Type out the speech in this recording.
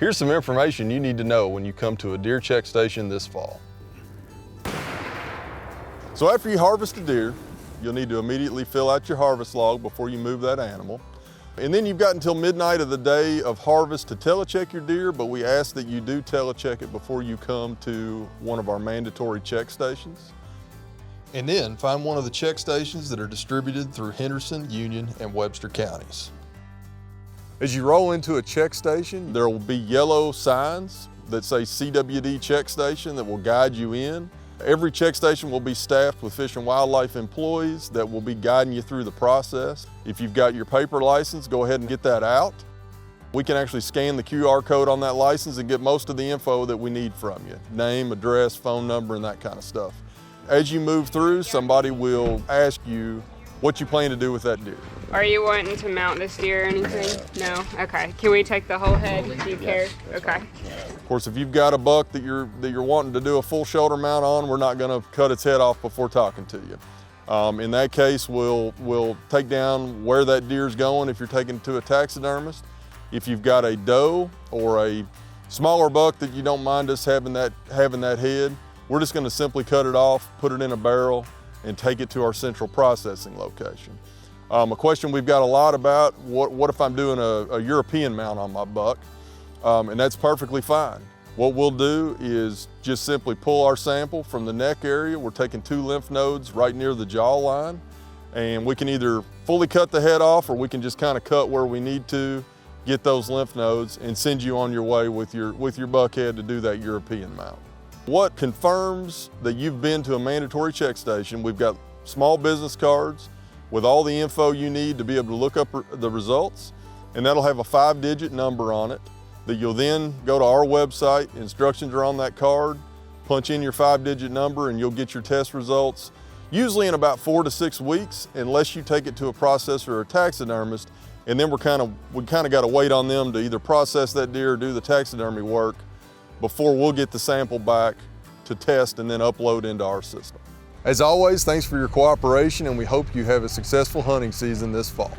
Here's some information you need to know when you come to a deer check station this fall. So after you harvest a deer, you'll need to immediately fill out your harvest log before you move that animal. And then you've got until midnight of the day of harvest to telecheck your deer, but we ask that you do telecheck it before you come to one of our mandatory check stations. And then find one of the check stations that are distributed through Henderson, Union, and Webster counties. As you roll into a check station, there will be yellow signs that say CWD check station that will guide you in. Every check station will be staffed with Fish and Wildlife employees that will be guiding you through the process. If you've got your paper license, go ahead and get that out. We can actually scan the QR code on that license and get most of the info that we need from you. Name, address, phone number, and that kind of stuff. As you move through, somebody will ask you what you plan to do with that deer. Are you wanting to mount this deer or anything? No? Okay. Can we take the whole head? Do you care? Okay. Of course, if you've got a buck that you're wanting to do a full shoulder mount on, we're not going to cut its head off before talking to you. In that case, we'll take down where that deer's going if you're taking it to a taxidermist. If you've got a doe or a smaller buck that you don't mind us having that head, we're just going to simply cut it off, put it in a barrel, and take it to our central processing location. A question we've got a lot about, what if I'm doing a European mount on my buck? And that's perfectly fine. What we'll do is just simply pull our sample from the neck area. We're taking 2 lymph nodes right near the jaw line, and we can either fully cut the head off or we can just kind of cut where we need to, get those lymph nodes, and send you on your way with your buck head to do that European mount. What confirms that you've been to a mandatory check station, we've got small business cards with all the info you need to be able to look up the results, and that'll have a 5-digit number on it that you'll then go to our website, instructions are on that card, punch in your 5-digit number and you'll get your test results, usually in about 4 to 6 weeks, unless you take it to a processor or a taxidermist, and then we kind of got to wait on them to either process that deer or do the taxidermy work before we'll get the sample back to test and then upload into our system. As always, thanks for your cooperation, and we hope you have a successful hunting season this fall.